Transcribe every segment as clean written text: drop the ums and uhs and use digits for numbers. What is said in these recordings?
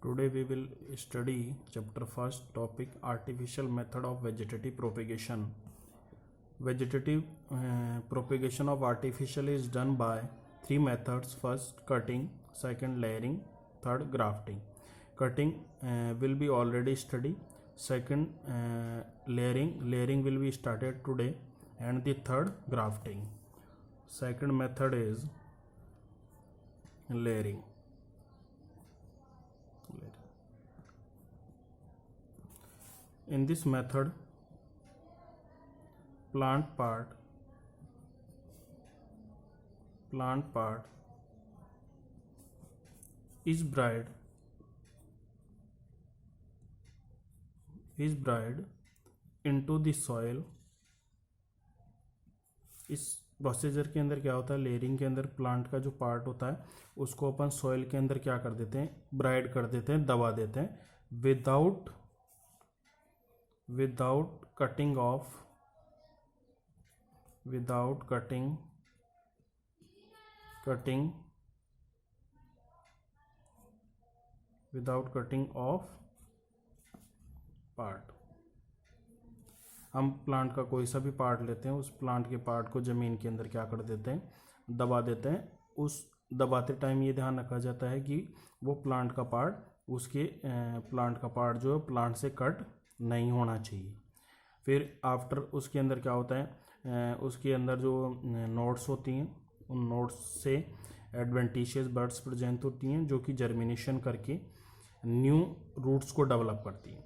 Today we will study chapter first topic artificial method of vegetative propagation. Vegetative propagation of artificial is done by three methods. First cutting, second layering, third grafting. Cutting will be already studied. Second layering will be started today, and the third grafting. Second method is layering. In this method, plant part is buried into the soil. इस procedure के अंदर क्या होता है, layering के अंदर plant का जो पार्ट होता है उसको अपन सॉइल के अंदर क्या कर देते हैं, ब्राइड कर देते हैं, दबा देते हैं, without cutting off पार्ट. हम प्लांट का कोई सा भी पार्ट लेते हैं, उस प्लांट के पार्ट को ज़मीन के अंदर क्या कर देते हैं, दबा देते हैं. उस दबाते टाइम ये ध्यान रखा जाता है कि वो प्लांट का पार्ट जो है प्लांट से कट नहीं होना चाहिए. फिर आफ्टर उसके अंदर क्या होता है, उसके अंदर जो नोड्स होती हैं, उन नोड्स से एडवेंटिशियस बर्ड्स प्रेजेंट होती हैं जो कि जर्मिनेशन करके न्यू रूट्स को डेवलप करती हैं,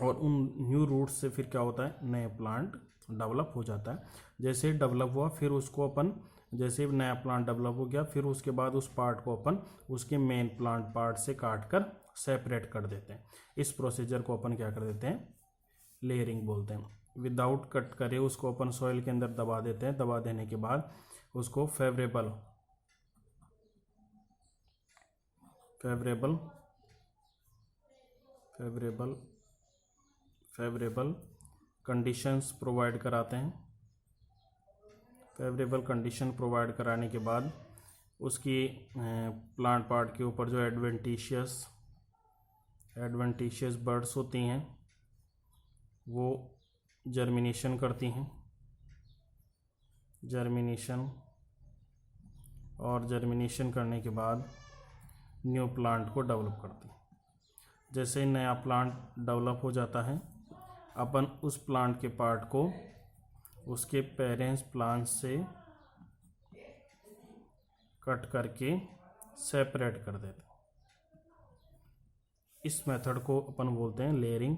और उन न्यू रूट्स से फिर क्या होता है, नए प्लांट डेवलप हो जाता है. जैसे डेवलप हुआ फिर उसको अपन, जैसे नया प्लांट डेवलप हो गया फिर उसके बाद उस पार्ट को अपन उसके मेन प्लांट पार्ट से काट कर सेपरेट कर देते हैं. इस प्रोसीजर को अपन क्या कर देते हैं, लेयरिंग बोलते हैं. विदाउट कट करे उसको अपन सॉइल के अंदर दबा देते हैं. दबा देने के बाद उसको फेवरेबल कंडीशंस प्रोवाइड कराते हैं. फेवरेबल कंडीशन प्रोवाइड कराने के बाद उसकी प्लांट पार्ट के ऊपर जो एडवेंटिशियस बर्ड्स होती हैं वो जर्मिनेशन करती हैं. जर्मिनेशन करने के बाद न्यू प्लांट को डेवलप करती हैं. जैसे नया प्लांट डेवलप हो जाता है, अपन उस प्लांट के पार्ट को उसके पेरेंट्स प्लांट से कट करके सेपरेट कर देते हैं. इस मेथड को अपन बोलते हैं layering.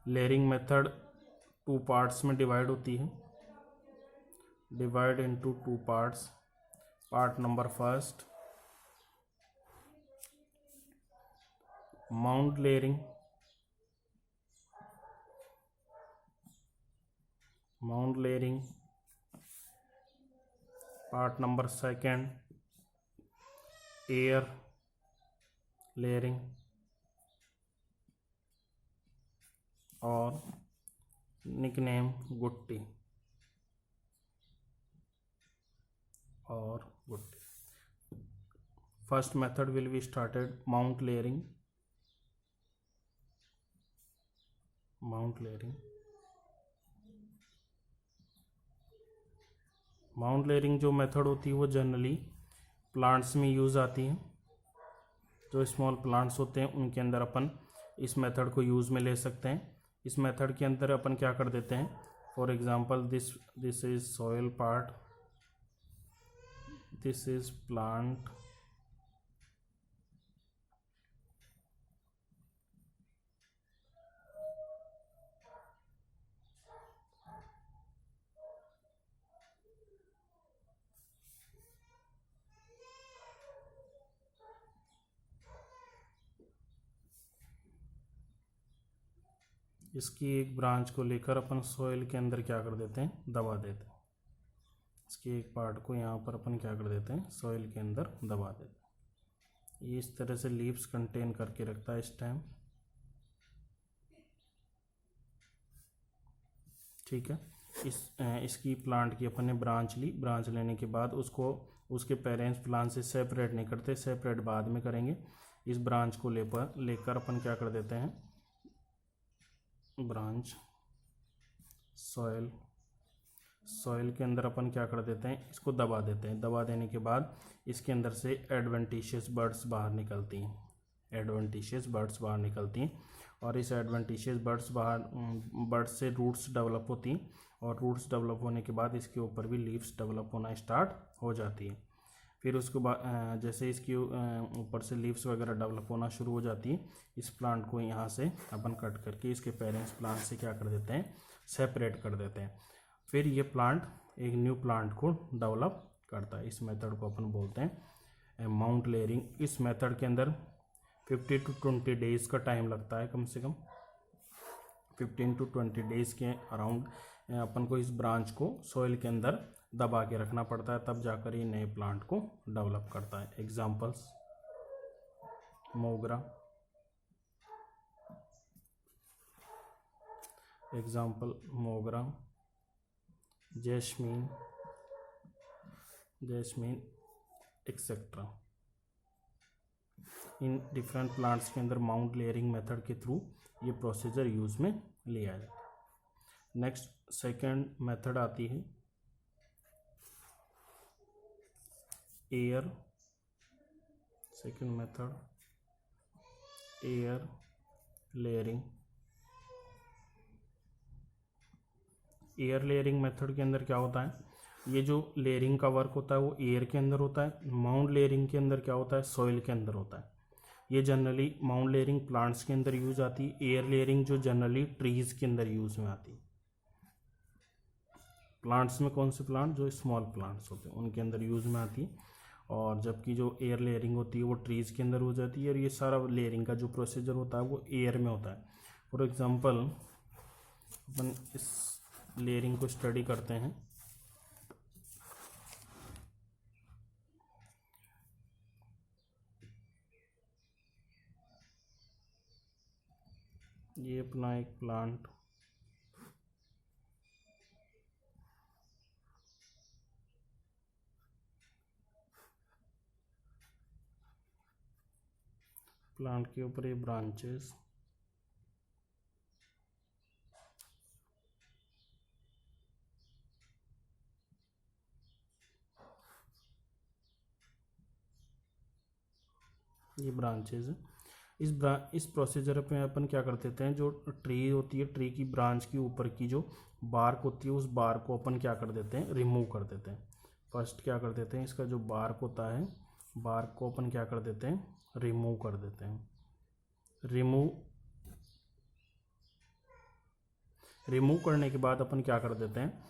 Layering method two parts में डिवाइड होती है. Divide into two parts. Part number first, mount layering. Part number second, air layering. और निकनेम गुट्टी. First method will be started mount layering. Mount layering जो method होती है वो generally plants में यूज़ आती है. जो स्मॉल प्लांट्स होते हैं उनके अंदर अपन इस मेथड को यूज़ में ले सकते हैं. इस मेथड के अंदर अपन क्या कर देते हैं, for example this is soil part, this is plant, इसकी एक ब्रांच को लेकर अपन सॉइल के अंदर क्या कर देते हैं, दबा देते हैं. इसके एक पार्ट को यहाँ पर अपन क्या कर देते हैं, सॉइल के अंदर दबा देते हैं. ये इस तरह से लीव्स कंटेन करके रखता है इस टाइम. ठीक है. इसकी प्लांट की अपन ने ब्रांच ली. ब्रांच लेने के बाद उसको उसके पेरेंट्स प्लांट से सेपरेट नहीं करते, सेपरेट बाद में करेंगे. इस ब्रांच को लेकर अपन क्या कर देते हैं, ब्रांच सॉइल के अंदर अपन क्या कर देते हैं, इसको दबा देते हैं। दबा देने के बाद इसके अंदर से एडवेंटिशियस बर्ड्स बाहर निकलती हैं, और इस एडवेंटिशियस बर्ड्स से रूट्स डेवलप होती हैं, और रूट्स डेवलप होने के बाद इसके ऊपर भी लीव्स डेवलप होना स्टार्ट हो जाती है। फिर उसके बाद जैसे इसके ऊपर से लीव्स वगैरह डेवलप होना शुरू हो जाती है, इस प्लांट को यहाँ से अपन कट करके इसके पेरेंट्स प्लांट से क्या कर देते हैं, सेपरेट कर देते हैं। फिर ये प्लांट एक न्यू प्लांट को डेवलप करता है। इस मेथड को अपन बोलते हैं माउंट लेयरिंग। इस मेथड के अंदर 50 to 20 डेज़ का टाइम लगता है, कम से कम 15 to 20 डेज़ के अराउंड अपन को इस ब्रांच को सॉइल के अंदर दबा के रखना पड़ता है, तब जाकर ये नए प्लांट को डेवलप करता है। एग्जांपल्स मोगरा, jasmine etcetera. In different plants के अंदर माउंट लेयरिंग मेथड के थ्रू ये प्रोसीजर यूज में लिया जाता है। नेक्स्ट सेकंड मेथड आती है air layering. Air layering method के अंदर क्या होता है, ये जो लेयरिंग का वर्क होता है वो एयर के अंदर होता है। माउंट लेयरिंग के अंदर क्या होता है, सॉइल के अंदर होता है। ये जनरली माउंट लेयरिंग प्लांट्स के अंदर यूज आती है, एयर लेयरिंग जो जनरली ट्रीज के अंदर यूज में आती है। प्लांट्स में कौन से प्लांट, जो स्मॉल प्लांट्स होते हैं उनके अंदर यूज में आती है, और जबकि जो एयर लेयरिंग होती है वो ट्रीज के अंदर हो जाती है। और ये सारा लेयरिंग का जो प्रोसीजर होता है वो एयर में होता है। फॉर एग्जांपल अपन इस लेयरिंग को स्टडी करते हैं। ये अपना एक प्लांट के ऊपर ये ब्रांचेस, ये ब्रांचेज है। इस प्रोसीजर पे अपन क्या कर देते हैं, जो ट्री होती है, ट्री की ब्रांच के ऊपर की जो बार्क होती है, उस बार्क को अपन क्या कर देते हैं, रिमूव कर देते हैं। फर्स्ट क्या कर देते हैं, इसका जो बार्क होता है, बार्क को अपन क्या कर देते हैं, रिमूव कर देते हैं। रिमूव करने के बाद अपन क्या कर देते हैं,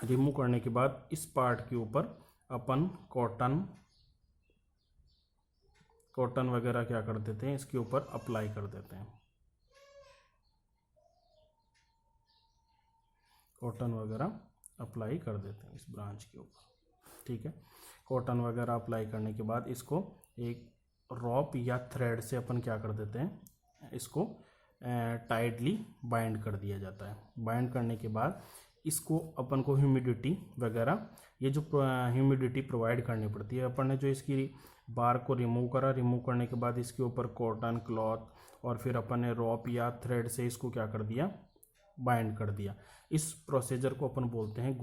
रिमूव करने के बाद इस पार्ट के ऊपर अपन कॉटन वगैरह क्या कर देते हैं, इसके ऊपर अप्लाई कर देते हैं। कॉटन वगैरह अप्लाई कर देते हैं इस ब्रांच के ऊपर, ठीक है। कॉटन वगैरह अप्लाई करने के बाद इसको एक रॉप या थ्रेड से अपन क्या कर देते हैं, इसको टाइटली बाइंड कर दिया जाता है। बाइंड करने के बाद इसको अपन को ह्यूमिडिटी वगैरह, ये जो ह्यूमिडिटी प्रोवाइड करनी पड़ती है। अपन ने जो इसकी बार को रिमूव करने के बाद इसके ऊपर कॉटन क्लॉथ और फिर अपन ने रॉप या थ्रेड से इसको क्या कर दिया, बाइंड कर दिया। इस प्रोसीजर को अपन बोलते हैं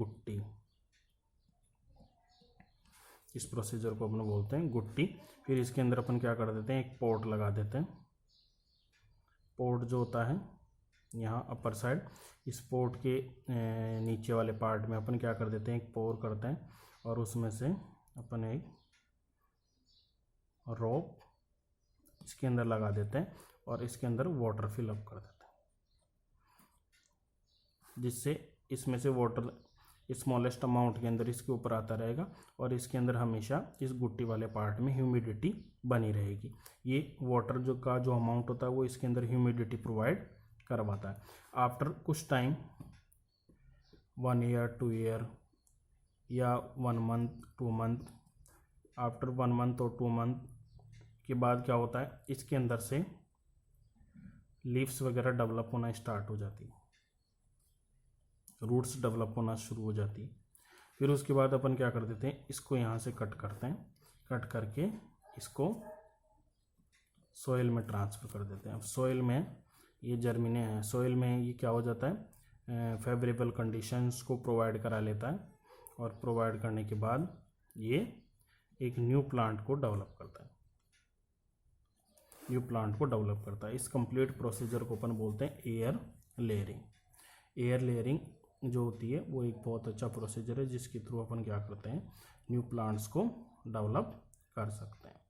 गुट्टी। फिर इसके अंदर अपन क्या कर देते हैं, एक पोर्ट लगा देते हैं। पोर्ट जो होता है यहाँ अपर साइड, इस पोर्ट के नीचे वाले पार्ट में अपन क्या कर देते हैं, एक पोर करते हैं, और उसमें से अपन एक रोप इसके अंदर लगा देते हैं और इसके अंदर वाटर फिल अप कर देते हैं, जिससे इसमें से वाटर स्मॉलेस्ट अमाउंट के अंदर इसके ऊपर आता रहेगा, और इसके अंदर हमेशा इस गुट्टी वाले पार्ट में ह्यूमिडिटी बनी रहेगी। ये वाटर जो अमाउंट होता है वो इसके अंदर ह्यूमिडिटी प्रोवाइड करवाता है। आफ्टर कुछ टाइम 1 ईयर 2 ईयर या 1 मंथ 2 मंथ, आफ्टर 1 मंथ और 2 मंथ के बाद क्या होता है, इसके अंदर से लीव्स वगैरह डेवलप होना स्टार्ट हो जाती है, रूट्स डेवलप होना शुरू हो जाती है। फिर उसके बाद अपन क्या कर देते हैं, इसको यहाँ से कट करते हैं। कट करके इसको सॉइल में ट्रांसफ़र कर देते हैं। अब सॉइल में ये जर्मिने हैं, सॉइल में ये क्या हो जाता है, फेवरेबल कंडीशंस को प्रोवाइड करा लेता है और प्रोवाइड करने के बाद ये एक न्यू प्लांट को डेवलप करता है, इस कंप्लीट प्रोसीजर को अपन बोलते हैं एयर लेयरिंग। एयर लेयरिंग जो होती है वो एक बहुत अच्छा प्रोसीजर है जिसके थ्रू अपन क्या करते हैं, न्यू प्लांट्स को डेवलप कर सकते हैं।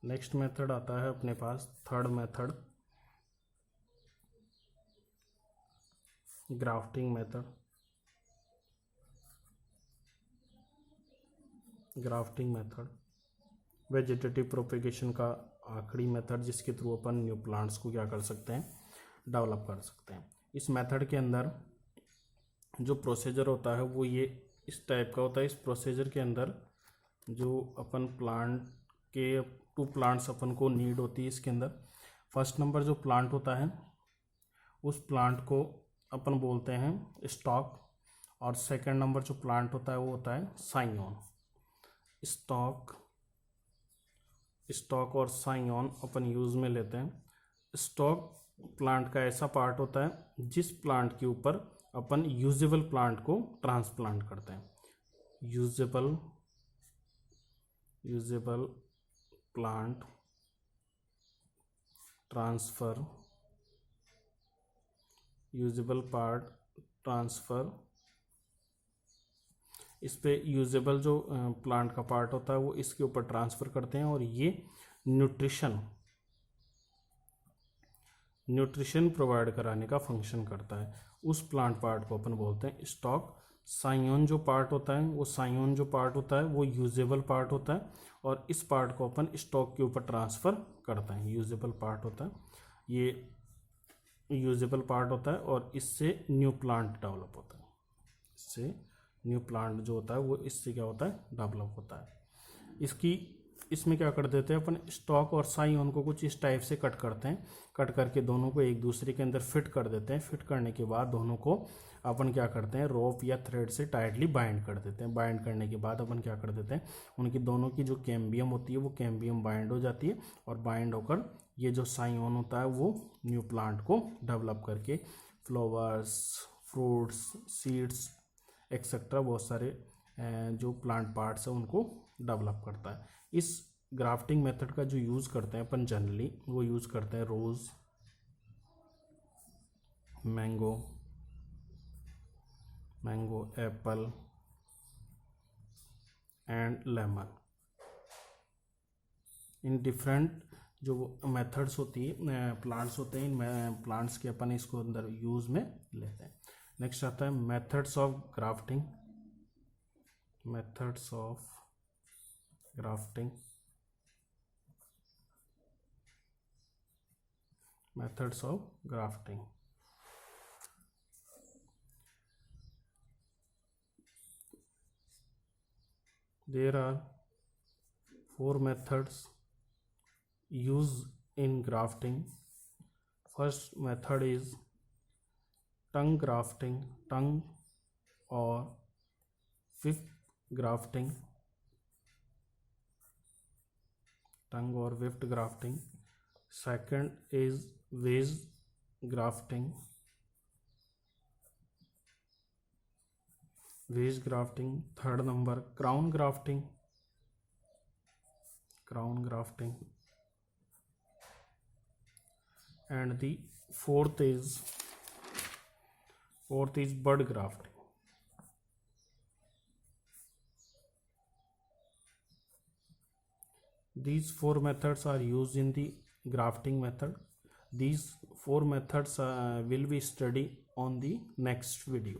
नेक्स्ट मेथड आता है अपने पास third method, grafting method. Vegetative propagation का आखिरी मेथड जिसके थ्रू अपन न्यू प्लांट्स को क्या कर सकते हैं, डेवलप कर सकते हैं। इस मेथड के अंदर जो प्रोसीजर होता है वो ये इस टाइप का होता है। इस प्रोसीजर के अंदर जो अपन प्लांट के 2 प्लांट्स अपन को नीड होती है इसके अंदर। फर्स्ट नंबर जो प्लांट होता है उस प्लांट को अपन बोलते हैं स्टॉक, और सेकंड नंबर जो प्लांट होता है वो होता है साइओन। स्टॉक और साइओन अपन यूज में लेते हैं। स्टॉक प्लांट का ऐसा पार्ट होता है जिस प्लांट के ऊपर अपन यूजेबल प्लांट को ट्रांसप्लांट करते हैं। Usable plant transfer, usable part transfer. इस पे यूजेबल जो प्लांट का पार्ट होता है वो इसके ऊपर ट्रांसफ़र करते हैं और ये न्यूट्रिशन प्रोवाइड कराने का फंक्शन करता है। उस प्लांट पार्ट को अपन बोलते हैं स्टॉक। साइओन जो पार्ट होता है वो यूजेबल पार्ट होता है और इस पार्ट को अपन स्टॉक के ऊपर ट्रांसफ़र करते हैं। यूजेबल पार्ट होता है, ये यूजेबल पार्ट होता है और इससे न्यू प्लांट डेवलप होता है। इससे न्यू प्लांट जो होता है वो इससे क्या होता है, डेवलप होता है। इसमें क्या कर देते हैं अपन, स्टॉक और साइओन को कुछ इस टाइप से कट करते हैं। कट करके दोनों को एक दूसरे के अंदर फिट कर देते हैं। फिट करने के बाद दोनों को अपन क्या करते हैं, रोप या थ्रेड से टाइटली बाइंड कर देते हैं। बाइंड करने के बाद अपन क्या कर देते हैं, उनकी दोनों की जो कैम्बियम होती है वो कैम्बियम बाइंड हो जाती है और बाइंड होकर ये जो साइओन होता है वो न्यू प्लांट को डेवलप करके फ्लावर्स, फ्रूट्स, सीड्स एक्सेट्रा बहुत सारे जो प्लांट पार्ट्स हैं उनको डेवलप करता है। इस ग्राफ्टिंग मेथड का जो यूज़ करते हैं अपन जनरली वो यूज़ करते हैं rose, mango, apple and lemon. इन डिफरेंट जो मेथड्स होती है, प्लांट्स होते हैं, इन प्लांट्स के अपन इसको अंदर यूज़ में लेते हैं। नेक्स्ट आता है methods of grafting. There are 4 methods used in grafting. First method is tongue grafting, tongue or whip grafting, tongue or whipped grafting. Second is wedge grafting, third number crown grafting, and the fourth is bud grafting. These 4 methods are used in the grafting method. These 4 methods will be studied on the next video.